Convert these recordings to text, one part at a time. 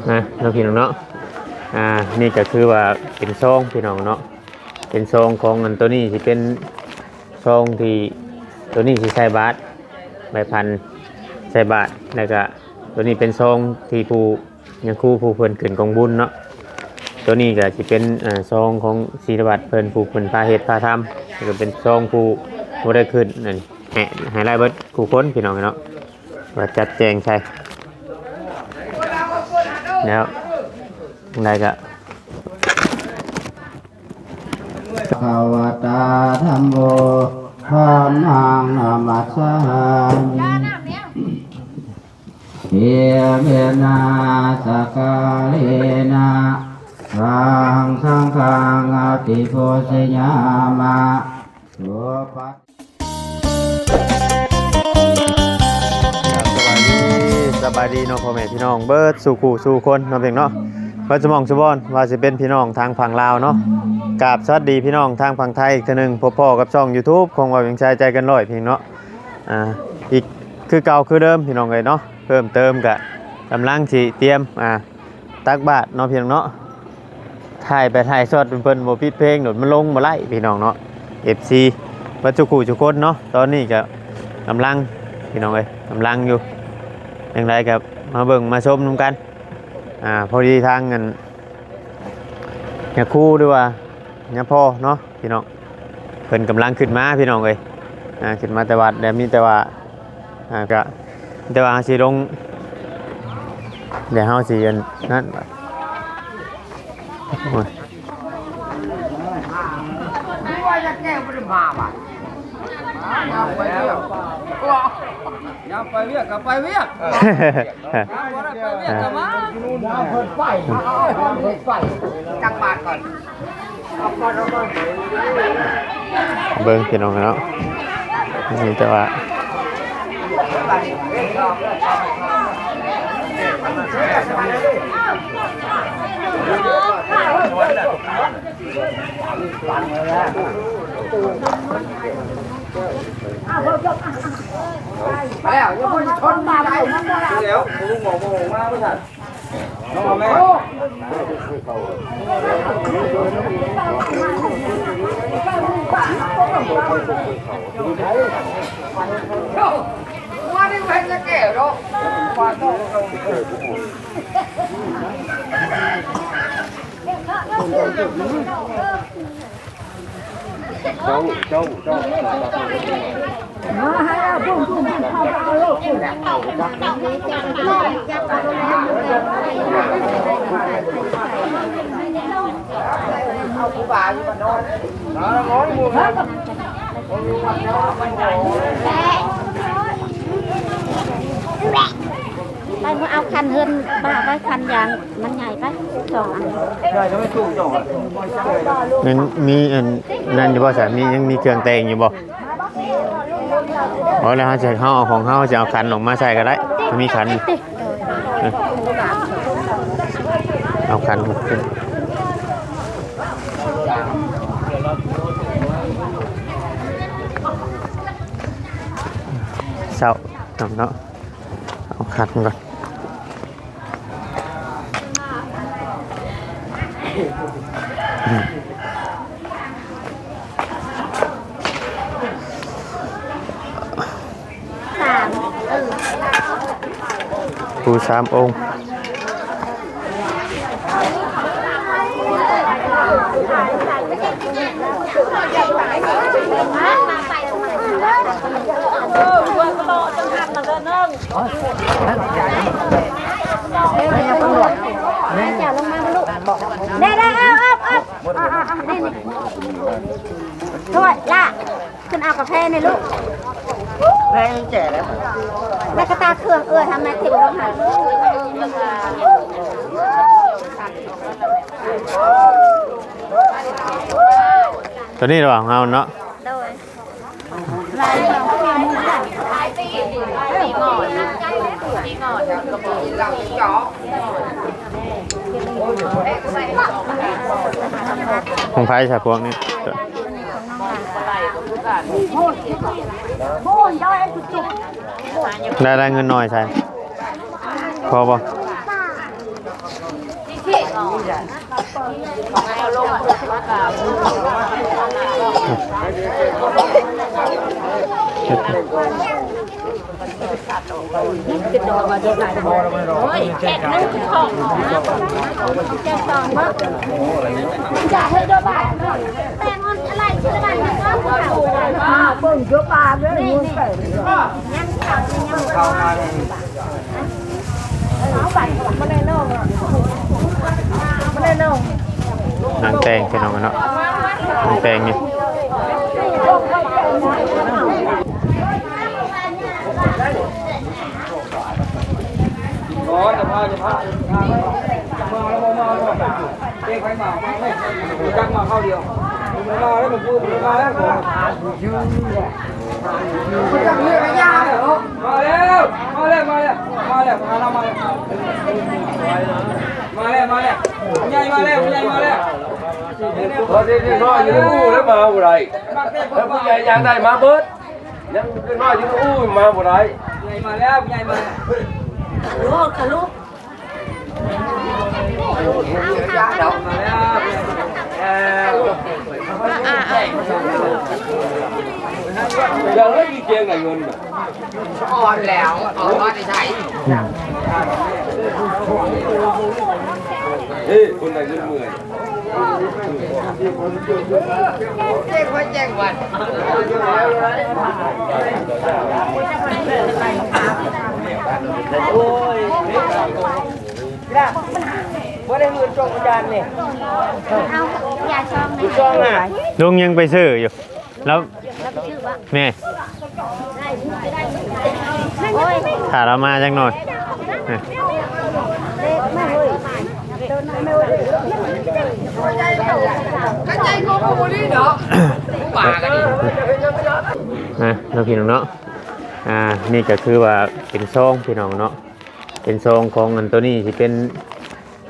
นะเราพี่น้องเนาะนี่ก็คือว่าเป็นซองพี่น้องเนาะเป็นซองของอันตัวนี้ที่เป็นซองที่ตัวนี้ที่ใส่บาตรใบพันใส่บาตรแล้วก็ตัวนี้เป็นซองที่ผู้ยังครูผู้เพิ่นขึ้นกองบุญเนาะตัวนี้ก็จะเป็นซองของศิลวัตรเพิ่นผู้เพิ่นพาเฮ็ดพาทำแล้วก็เป็นซองผู้บ่ได้ขึ้นนั่นให้ไล่เบิดผู้คนพี่น้องเนาะว่าจัดแจงใช่แล้วได้ก็ภาวตาธัมโมธรรมังนามัสสามิเยเมนะสกกาเลนะรังสังฆังอติโพชญามะสุปัสสบายดีเนาะพ่อแม่พี่น้องเบิดสู่คู่สู่คนเนาะเพียงเนาะเบิดสมองสุบอนว่าสิเป็นพี่น้องทางฝั่งลาวเนาะกราบสวัสดีพี่น้องทางฝั่งไทยอีกทีนึงพ่อกับช่อง YouTube ของว่าเพียงชายใจกันร้อยพี่เนาะอีกคือเก่าคือเดิมพี่น้องเลยเนาะเพิ่มเติมกะกำลังสิเตรียมตักบาตรเนาะพี่น้องเนาะถ่ายไปถ่ายสดเพิ่นบ่ปิดเพลงโดดมันลงบ่ไล่พี่น้องเนาะ FC เบิดสู่คู่สู่คนเนาะตอนนี้ก็กำลังพี่น้องเอ้ยกำลังอยู่อย่างไรกับมาเบิ่งมาชมนุ่มกันพอดีทางเงินเนี่ยคู่ด้วยว่าเนี่ยพ่อเนาะพี่น้องเพิ่นกำลังขึ้นมาพี่น้องเลยขึ้นมาแต่วัดแต่มีแต่ว่าก็แต่ว่าสิลงเดี๋ยวเฮาสิอันนั้นว่าจะแก้ไม่ได้มาว่ะอย่าไปเวียกกับไปเวียกกับมาเปิดไฟเปิดไฟจังบาทก่อนเบิ่งพี่น้องเนาะนี่แต่ว่าแล้วยังไม่ชนมาได้แล้วลุงหมอมาไม่ทันน้องแม่ว่าได้เป็นจะแก่หรอกว่าต้องเจ้ามาให้เราพุ่งเข้าเอาลูกพุ่งเอาผู้บ่าวอยู่บ้านนอนร้อนบุญไปมาเอาคันเฮินบ้าไปคันยางมันใหญ่ไปสองอันได้จะไม่ถูกจ่อนั้นมีอันนั่นอยู่บ่สามียังมีเครื่องแต่งอยู่บ่แล้วเฮาจะเอาของเฮาจะเอาคันออกมาใส่ก็ได้มีคันเอาคันขึ้นเศร้าเนาะเอาคันก่อนปู3 องค์ได้เอานี่โทษละขึ้นเอากาแฟในลูกแม่แก่แล้วแม่กระตาเครื่องทำไมถึงลงหาตัวนี้ระหว่างเฮาเนาะโดยลายเราก็มีมือได้ตีหมอนก็มีเราจ่อของไผ่ฉากพวกนี้ได้เงินหน่อยใช่พอป่ะ ที่งอนเอาลงมากราบติดดอกมาจะไหนโอ้ยแค่นึกของแค่ตองว่าอยากให้ดูบ้านแต่งอนอะไรชื่อบ้านมันก็เบิ่งเยอะปลาเลยนี่ยังเข้ามาเอาบัตรมาเลยน้องมาเลยน้อง นางแตงพี่น้องเนาะนางแตงนี่ อ๋อจะพามาเด็กไปมาไม่จังมาเข้าเดียวมาแล้วมันพูดมาแล้วผมจังเรื่องยาเหรอมาแล้วมาแล้วมาแล้วมาแล้วมาแล้วมาแล้วมาแล้วมาแล้วใหญ่มาแล้วใหญ่มาแล้วพอที่น้อยอยู่อู้แล้วมาบ่ได้แล้วผู้ใหญ่ยังได้มาเบิดยังน้อยอยู่อู้มาบ่ได้ใหญ่มาแล้วใหญ่มาลูกค่ะลูกมาแล้วยังไม่มีเกงไงเงินอ่อนแล้วอ่อนว่าจะใช้เฮ้ยคนไหนเงินเมื่อยเจ๊คอยแจ้งวันโอ้ยนะว่าได้เงินจงอาจารย์เนี่ยเอาอย่าช่องนะ จองอ่ะ ลุงยังไปซื้ออยู่แล้วแม่ถ้าเรามาจังหน่อยก็ใจกูกูนี่เนาะป่ากันดิเราพี่น้องเนาะนี่ก็คือว่าเป็นซองพี่น้องเนาะเป็นซองของอันตัวนี้ที่เป็น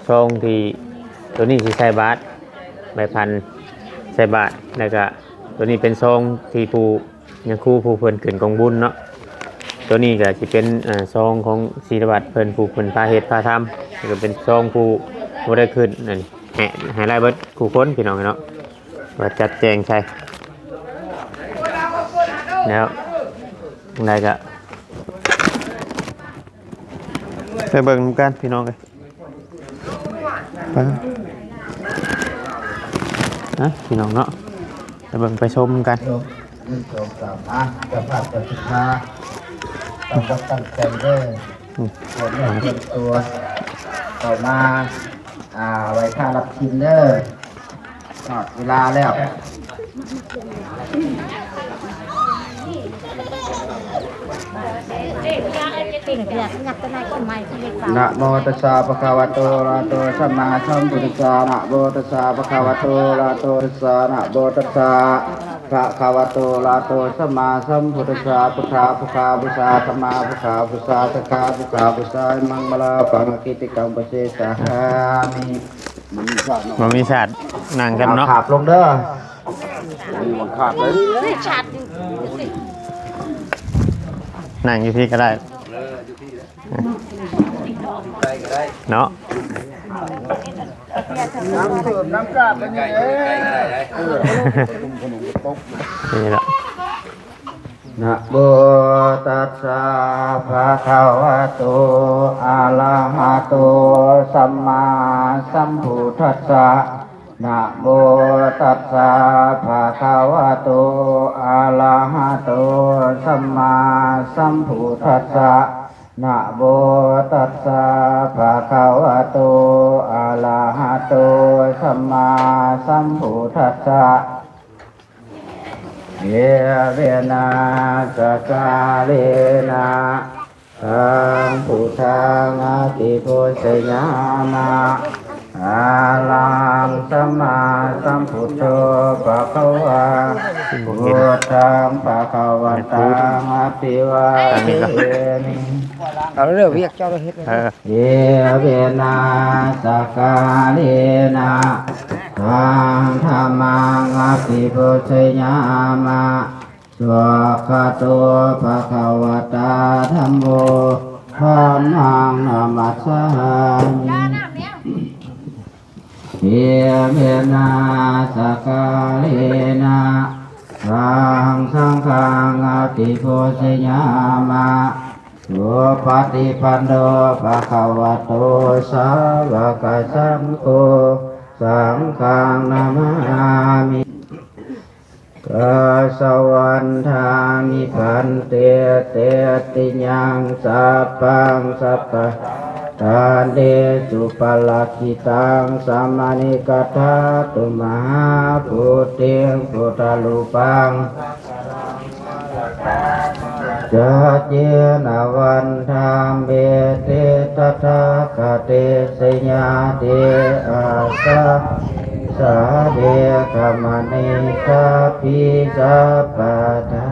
ซองที่ตัวนี้ที่ใส่บาทใบพันใส่บาทแล้วก็ตัวนี้เป็นซองที่ผู้ยังคู่ผู้เพิ่นขึ้นกองบุญเนาะตัวนี้ก็จะเป็นซองของศิลวัตรเพิ่นผู้เพิ่นพาเฮ็ดพาทำแล้วก็เป็นซองผู้บ่ได้ขึ้นนั่นให้รายเบิดคู่คนพี่น้องเนาะว่าจัดแจงใช่แล้วอะไรก็ไปเบิ่งกันพี่น้องเลยไปนะพี่น้องเนาะไปเบิ่งไปชมกันจะภาพจะศึกษาต้องตั้งใจด้วยตัวเรื่องตัวต่อมาไว้ค่ารับชิมเด้อเวลาแล้วนะโมตัสสะภะคะวะโตอะระหะโตสัมมาสัมพุทธัสสะนะโมตัสสะภะคะวะโตอะระหะโตตัสสะนะโมตัสสะภะคะวะโตอะระหะโตสัมมาสัมพุทธัสสะพุทธะพุทธะพุทธะธัมมาพุทธะพุทธะสังฆะพุทธะพุทธะมังมะลาปังกิติกังปะเสสะหามิมันมีชาตินั่งกันเนาะขาบลงเด้อมันขาบเลย ชัด นั่งอยู่ที่ก็ได้เนาะน้ำเติมน้ำกาดเป็นยังไงนี่แหละนะโมตัสสะภะคะวะโตอะระหะโตสัมมาสัมพุทธัสสะนะโมตัสสะภะคะวะโตอะระหะโตสัมมาสัมพุทธัสสะนะโมตัสสะภะคะวะโตอะระหะโตสัมมาสัมพุทธัสสะเยเวนะสะกาเลนะทังพุทธังอติโพสยามะอาลังสัมมาสัมพุทโธภะคะวะพุทธังภะคะวันตังอภิวาเทมิเอาเรื่องเรียกเจ้าเฮ็ดเยเวนะสะกาเลนะทังธรรมังอภิโพสยามะสวากขาโตภะคะวะตาธัมโมธัมมังนามัสสามิ เยเมนะสกกาเลนะรังสังฆังอติโพชยามะสุปฏิปันโนภะคะวะโตสาวกสังโฆสังฆังนามามิกสวันทามิพันเตเตติยังสัพพังสัพพะทานเดสุปลักขิตังสัมมานิกัตถาตุมหาพุทธิงพุทธลูปังจะเจนะวันธามเบเตตถาคเตสยาเดอาสาสาเดกามณิกาปิสัพพะทา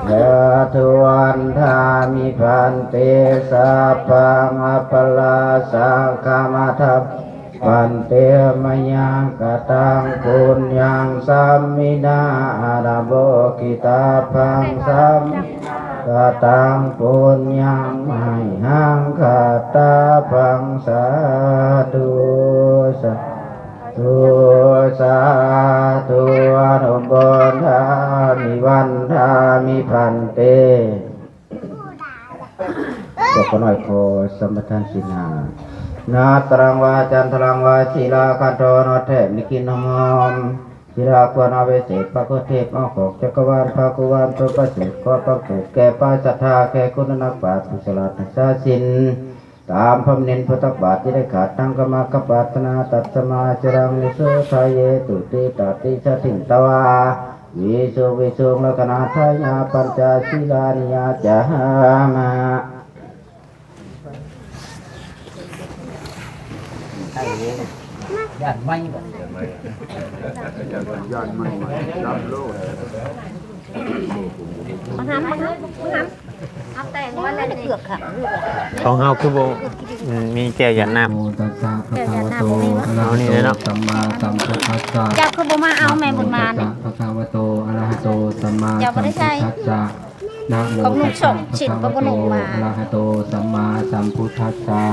เอตุวันธามิพันเตสัพพังอัปปลาสังฆมัทธัมปันเตมยังกตังปุญญังสัมมินาอาราโบกิตาพังสัมกตังปุญญังไมหังกตาพังสาธุสาธุสาธุอนุโมทามิวันทามิพันเตก็ขอหน่อยขอสมทานสินานาตรังวาจันทรังวาศีลาคันโตนเทพนิกินมอมศีลาควรเอาเวเศษพระโคเทพเอาของจักรวาลพระกุวาลพระประเสริฐขอพระผูกแก่ป้าศรัทธาแก่คุณนักปราชญ์ผู้ฉลาดนักษาศิลป์ตามพระเนรพุทธบาทที่ได้ขาดทั้งกรรมกปรารถนาตัดสมาจรังนิโสทายเยตุติตติชติตวาวิโสวิโสมกนาทายาปัญจศีลานิยาจามะย่านไม่บ่ย่านไม่รับโลดมาทำเอาแต่งว่าอะไรเกือกค่ะ ของเฮาคือบ่มีแก้วหยันน้ำ โมตัสสะภะคะวะโตอะระหะโตสัมมาสัมพุทธัสสะ เจ้าคือบ่มาเอาแม่บุญมา นะ นี่ ภะคะวะโตอะระหะโตสัมมาสัมพุทธัสสะนะโมตัสสะภะคะวะโตอะระหะโตสัมมาสัมพุทธัสสะ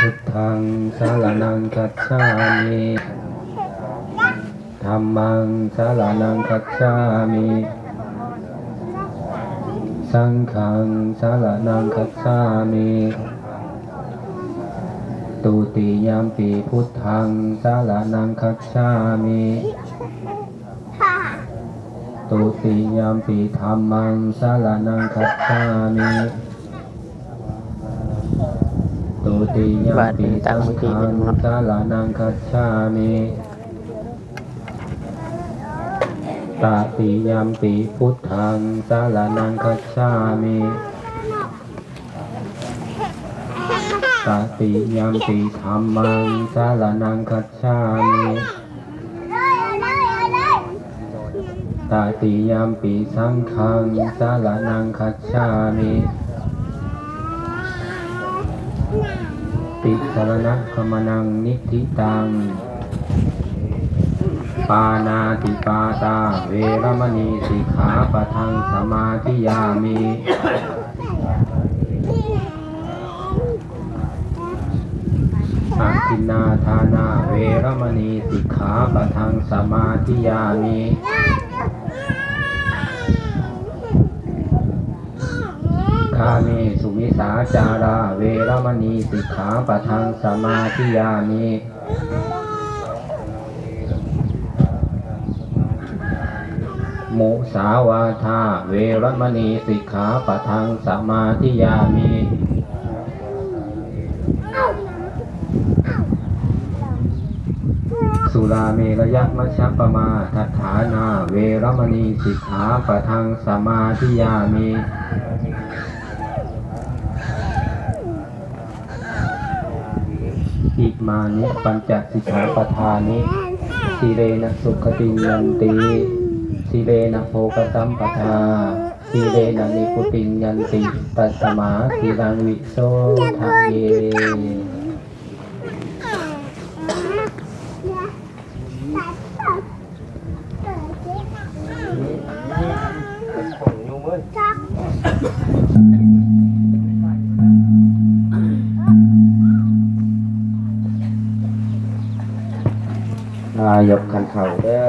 พุทธังสารนังคัจฉามิธัมมังสารนังคัจฉามิสังฆังสารนังคัจฉามิตุติยามปีพุทธังสารนังคัจฉามิตุติยามปีธัมมังสารนังคัจฉามิตุติยามปีสังฆังสารนังคัจฉามิตติยามปีพุทธังสารนังคัจฉามิตติยามปีธัมมังสารนังคัจฉามิตติยามปีสังฆังสารนังคัจฉามิติสรณะขมนังนิธิตังปานาติปาตาเวรมณีสิกขาปะทังสมาธิยามิอาทินนาทานาเวรมณีสิกขาปะทังสมาธิยามิคาเมสุมิสาจาราเวรมณีสิกขาปะทังสมาธิยามิมุสาวาทาเวรมณีสิกขาปะทังสมาธิยามิสุราเมรยมัชฌัปปมาทัฏฐานาเวรมณีสิกขาปะทังสมาธิยามิอิมานิปัญจสิกขาปทานิสีเลนะสุขติยันติสีเลนะโภคสัมปทาสีเลนะนิพุติยันติตัสสมาสีลังวิโสทะเย ยกขันเข่าเด้อ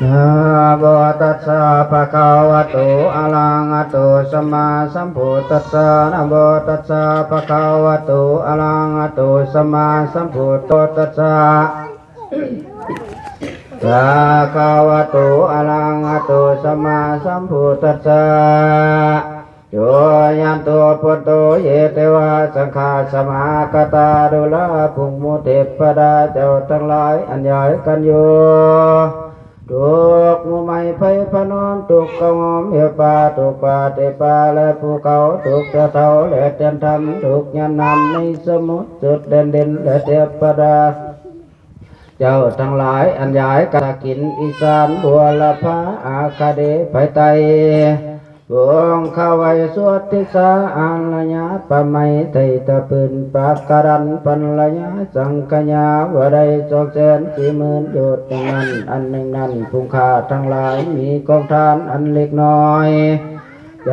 นะโมตัสสะภะคะวะโตอะระหะโตสัมมาสัมพุทธัสสะนะโมตัสสะภะคะวะโตอะระหะโตสัมมาสัมพุทธัสสะภะคะวะโตอะระหะโตสัมมาสัมพุทธัสสะโยยันโตพุทโธเยเตวะสังฆาสมากตาดุลาภุมุเทปดาเจ้าทั้งหลายอันใหญ่กันอยู่ทุกมุไมไฟพนมทุกกงมเหี่ยปาทุกป่าเตปาและภูเขาทุกเจ้าเท่าและเตียนธรรมทุกยันนำในสมุทรจุดเด่นเด่นและเทปดาเจ้าทั้งหลายอันใหญ่กากินอีสานบัวละพาอาคาเดไปไตวงข้าไว้สวดทิสาอันละญาปะไมไตตะปืนปากการันปันละญาสังกัญญาวะไดจอกแสน40,000โยชน์นั้นอันหนึ่งนั้นผู้ข้าทั้งหลายมีกองทานอันเล็กน้อยใจ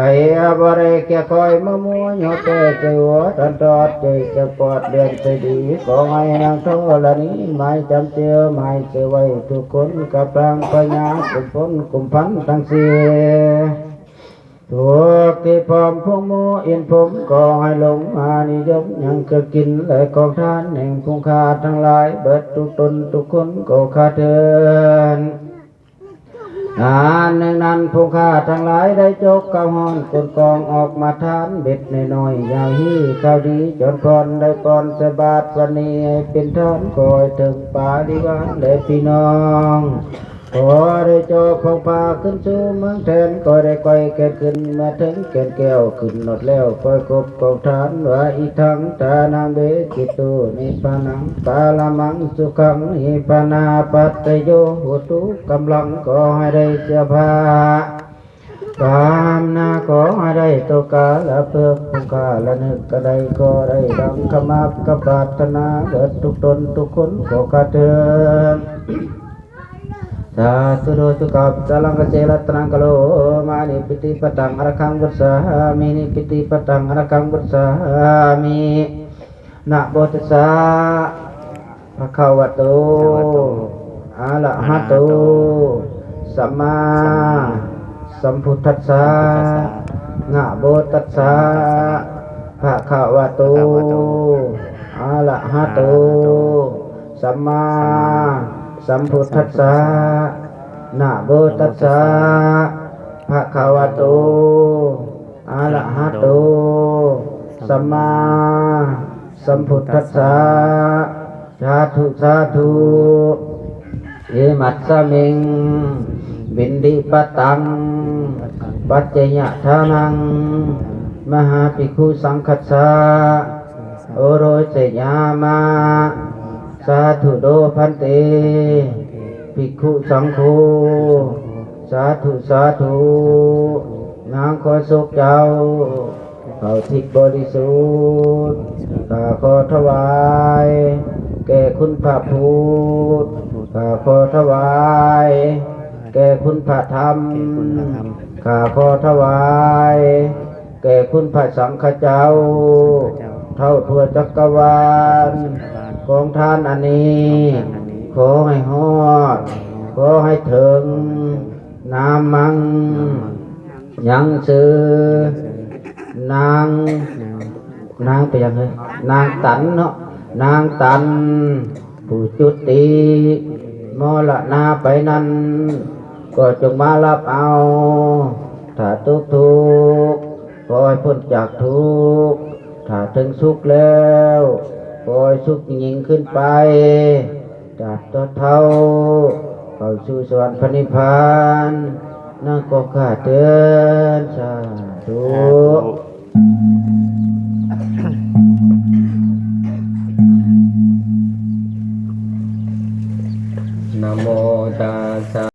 บริเกียคอยมะมัวยอดใจหัวตันตอดใจจะปอดเดือนใจดีขอให้นางโทละนี้ไม่จำเจียวไม่เจอไว้ทุกคนกับพลังปัญญาสุพ้นกุมพันทั้งสี่ทุกที่พร้อมพวกโมอินผมก็ให้ลงมานิยมยังเกิดกินและกองทานแห่งผู้ข้าทั้งหลายเบิดทุกตนทุกคนก็ข้าเถินหนึ่งนั้นผู้ข้าทั้งหลายได้จกกระห้อนกดกองออกมาทานเบ็ดน้อยๆยาวฮีข้าวดีจนพรได้ปอนสบาทวันนี้เป็นทานคอยถึงป่าดีบ้านและพี่น้องขอได้จบของป่าขึ้นสู่เมืองแทนก็ได้ก่อยแก่ขึ้นมาถึงแก่นแก้วขึ้นหนดแล้วคอยกบกองทานว่าอีกทั้งตานางเบกิตูนิปานังปาลามังสุขังนิปานาปัตตโยหุตุกำลังก็ให้ได้เสียภากามนาขอให้ได้ตกาละเพื่อผู้กาละนึกก็ได้ก็ได้ดังคำอับกปรารถนาเกิดทุกตนทุกคนก็กระเทือนสาธุโดตุกับจลังกเจรตนังกโลมานิปิติปตังอรคังบุษามินิปิติปตังอรคังบุษามินะโมตัสสะภะคะวะโตอะระหะโตสัมมาสัมพุทธัสสะนะโมตัสสะภะคะวะโตอะระหะโตสัมมาสัมพุทธัสสะนะโมตัสสะภะคะวะโตอะระหะโตสัมมาสัมพุทธัสสะสาธุสาธุเอมัสสะมิงบินดิปตังปัจเจยทานังมหาภิกขุสังคัสสะโอโรเสยามะสาธุโดพันเตภิกขุสังโฆสาธุสาธุนางขอสุขเจ้าเขาทิพย์บริสุทธิ์ข้าขอถวายแก่คุณพระพุทธข้าขอถวายแก่คุณพระธรรมข้าขอถวายแก่คุณพระสังฆเจ้าเท่าทั่วจักรวาลของท่านอันนี้ขอให้ฮอดขอให้ถึงนามังยังซื้อนางไปยังไงนางตันเนาะนางตันผู้จุติมรณะไปนั้นก็จงมารับเอาถ้าทุกขอให้พ้นจากทุกข์ถ้าถึงสุขแล้วขอให้สุขยิ่งขึ้นไปจากตัวเท่าเข้าสู่สวรรค์พระนิพพานนั่นก็ข้าเตือนสาธุนะโมตัสสะ